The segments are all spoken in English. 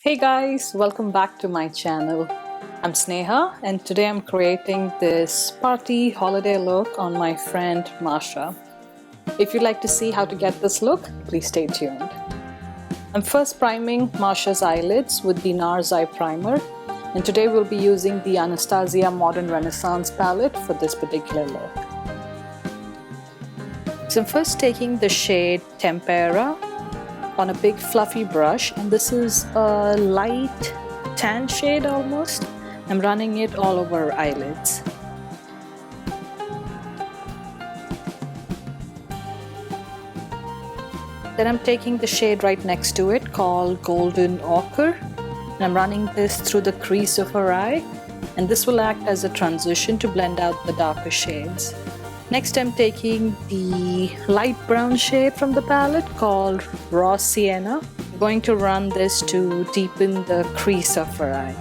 Hey guys, welcome back to my channel. I'm Sneha and today I'm creating this party holiday look on my friend Masha. If you'd like to see how to get this look, please stay tuned. I'm first priming Masha's eyelids with the NARS Eye Primer, and today we'll be using the Anastasia Modern Renaissance palette for this particular look. So I'm first taking the shade Tempera on a big fluffy brush, and this is a light tan shade almost. I'm running it all over her eyelids. Then I'm taking the shade right next to it called Golden Ochre, and I'm running this through the crease of her eye, and this will act as a transition to blend out the darker shades. Next, I'm taking the light brown shade from the palette called Raw Sienna. I'm going to run this to deepen the crease of her eye.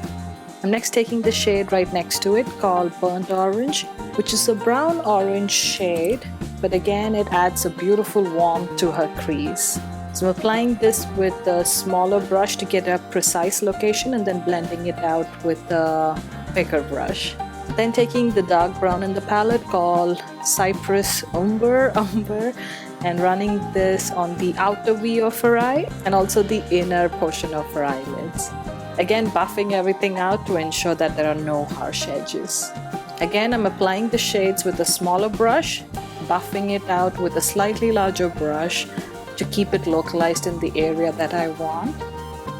I'm next taking the shade right next to it called Burnt Orange, which is a brown orange shade, but again it adds a beautiful warmth to her crease. So I'm applying this with a smaller brush to get a precise location and then blending it out with a bigger brush. Then taking the dark brown in the palette called Cypress Umber and running this on the outer V of her eye and also the inner portion of her eyelids. Again, buffing everything out to ensure that there are no harsh edges. Again, I'm applying the shades with a smaller brush, buffing it out with a slightly larger brush to keep it localized in the area that I want.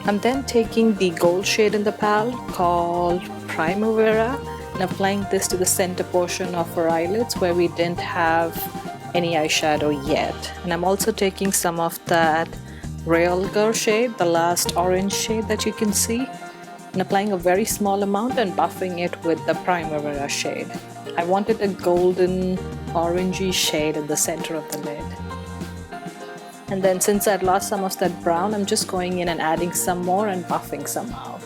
I'm then taking the gold shade in the palette called Primavera and applying this to the center portion of her eyelids where we didn't have any eyeshadow yet. And I'm also taking some of that Real Girl shade, the last orange shade that you can see, and applying a very small amount and buffing it with the Primavera shade. I wanted a golden orangey shade in the center of the lid. And then since I'd lost some of that brown, I'm just going in and adding some more and buffing some out.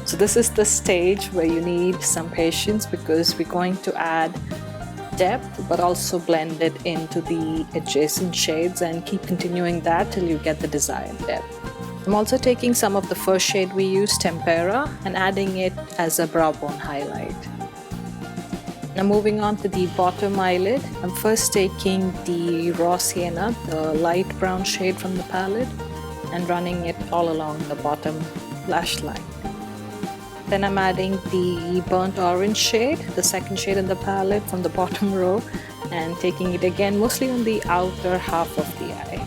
So this is the stage where you need some patience because we're going to add depth but also blend it into the adjacent shades and keep continuing that till you get the desired depth. I'm also taking some of the first shade we used, Tempera, and adding it as a brow bone highlight. Now moving on to the bottom eyelid, I'm first taking the Raw Sienna, the light brown shade from the palette, and running it all along the bottom lash line. Then I'm adding the Burnt Orange shade, the second shade in the palette from the bottom row, and taking it again mostly on the outer half of the eye.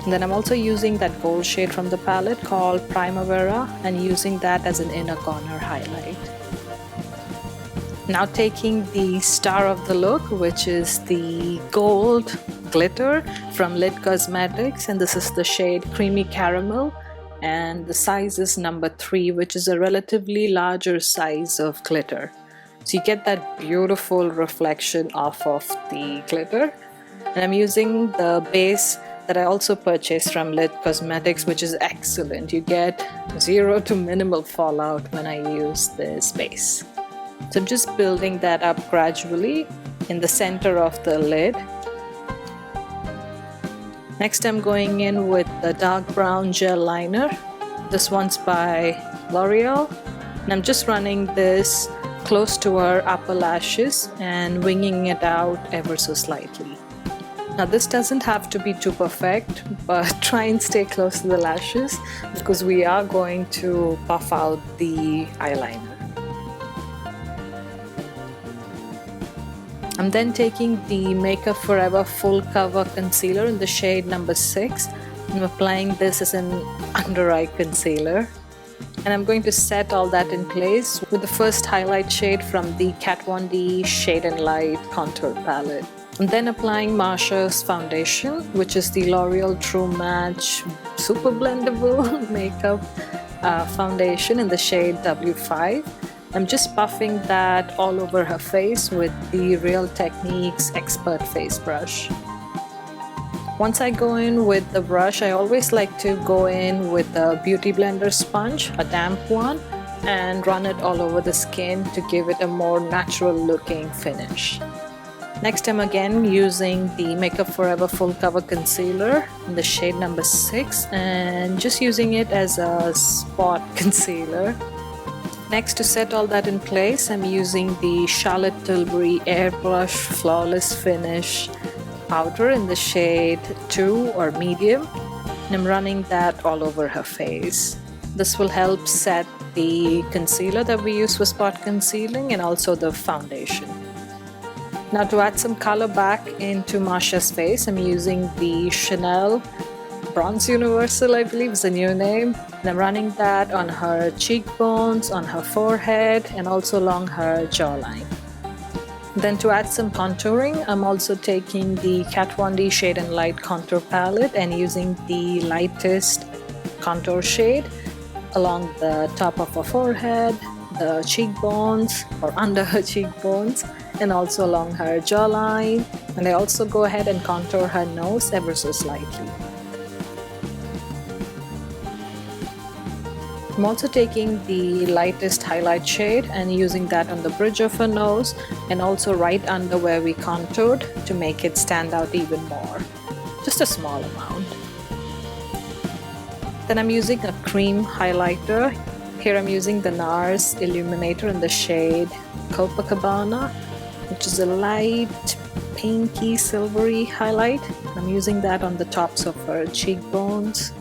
And then I'm also using that gold shade from the palette called Primavera and using that as an inner corner highlight. Now taking the star of the look, which is the gold glitter from Lit Cosmetics, and this is the shade Creamy Caramel, and the size is number 3, which is a relatively larger size of glitter. So you get that beautiful reflection off of the glitter. And I'm using the base that I also purchased from Lit Cosmetics, which is excellent. You get 0 to minimal fallout when I use this base. So I'm just building that up gradually in the center of the lid. Next, I'm going in with the dark brown gel liner. This one's by L'Oreal. And I'm just running this close to her upper lashes and winging it out ever so slightly. Now this doesn't have to be too perfect, but try and stay close to the lashes because we are going to buff out the eyeliner. I'm then taking the Makeup Forever Full Cover Concealer in the shade number 6. I'm applying this as an under eye concealer. And I'm going to set all that in place with the first highlight shade from the Kat Von D Shade and Light Contour Palette. I'm then applying Masha's foundation, which is the L'Oreal True Match Super Blendable Makeup Foundation in the shade W5. I'm just buffing that all over her face with the Real Techniques Expert Face Brush. Once I go in with the brush, I always like to go in with a Beauty Blender sponge, a damp one, and run it all over the skin to give it a more natural looking finish. Next, I'm again using the Makeup Forever Full Cover Concealer in the shade number 6 and just using it as a spot concealer. Next, to set all that in place, I'm using the Charlotte Tilbury Airbrush Flawless Finish powder in the shade 2 or medium, and I'm running that all over her face. This will help set the concealer that we use for spot concealing and also the foundation. Now, to add some color back into Marsha's face, I'm using the Chanel Bronze Universal, I believe is the new name. And I'm running that on her cheekbones, on her forehead, and also along her jawline. Then to add some contouring, I'm also taking the Kat Von D Shade and Light Contour Palette and using the lightest contour shade along the top of her forehead, the cheekbones or under her cheekbones, and also along her jawline. And I also go ahead and contour her nose ever so slightly. I'm also taking the lightest highlight shade and using that on the bridge of her nose and also right under where we contoured to make it stand out even more. Just a small amount. Then I'm using a cream highlighter. Here I'm using the NARS Illuminator in the shade Copacabana, which is a light pinky silvery highlight. I'm using that on the tops of her cheekbones.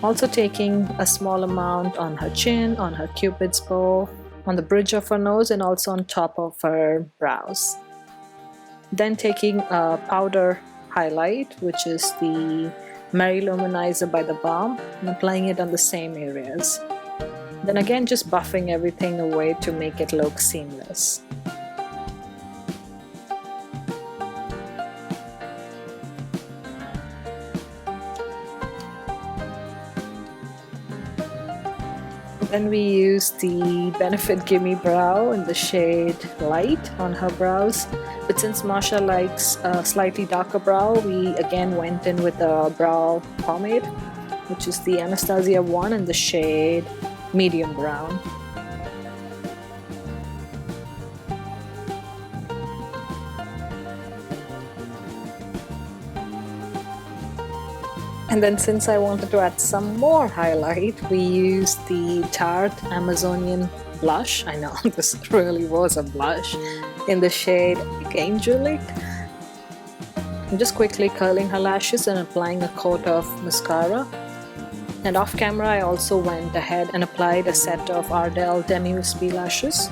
Also taking a small amount on her chin, on her cupid's bow, on the bridge of her nose, and also on top of her brows. Then taking a powder highlight, which is the Mary Luminizer by the Balm, and applying it on the same areas. Then again, just buffing everything away to make it look seamless. Then we use the Benefit Gimme Brow in the shade Light on her brows. But since Marsha likes a slightly darker brow, we again went in with a brow pomade, which is the Anastasia one in the shade Medium Brown. And then since I wanted to add some more highlight, we used the Tarte Amazonian blush. I know, this really was a blush in the shade Angelic. I'm just quickly curling her lashes and applying a coat of mascara. And off camera, I also went ahead and applied a set of Ardell Demi-Wispy lashes.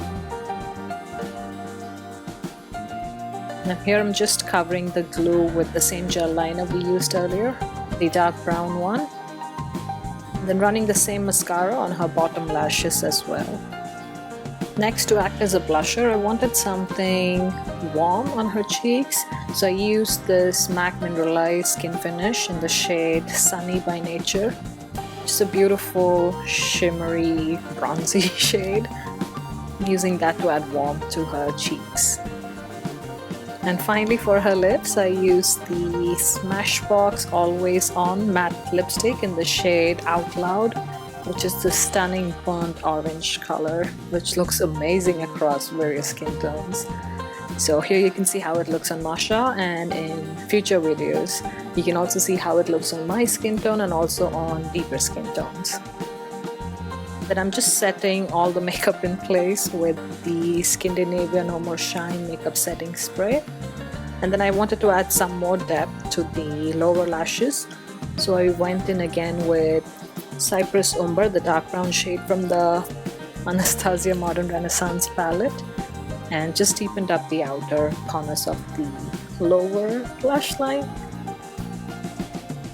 And here I'm just covering the glue with the same gel liner we used earlier, the dark brown one. And then running the same mascara on her bottom lashes as well. Next, to act as a blusher, I wanted something warm on her cheeks, so I used this MAC Mineralized Skin Finish in the shade Sunny by Nature. Just a beautiful shimmery bronzy shade. I'm using that to add warmth to her cheeks. And finally, for her lips, I used the Smashbox Always On matte lipstick in the shade Out Loud, which is the stunning burnt orange color, which looks amazing across various skin tones. So here you can see how it looks on Marsha, and in future videos you can also see how it looks on my skin tone and also on deeper skin tones. Then I'm just setting all the makeup in place with the Skindinavia No More Shine makeup setting spray. And then I wanted to add some more depth to the lower lashes, so I went in again with Cypress Umber, the dark brown shade from the Anastasia Modern Renaissance palette, and just deepened up the outer corners of the lower lash line.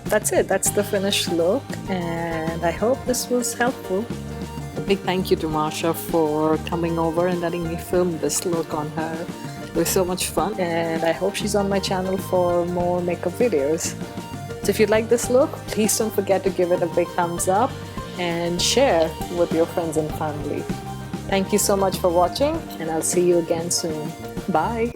That's it, that's the finished look, and I hope this was helpful. A big thank you to Marsha for coming over and letting me film this look on her. It was so much fun, and I hope she's on my channel for more makeup videos. So if you like this look, please don't forget to give it a big thumbs up and share with your friends and family. Thank you so much for watching, and I'll see you again soon. Bye!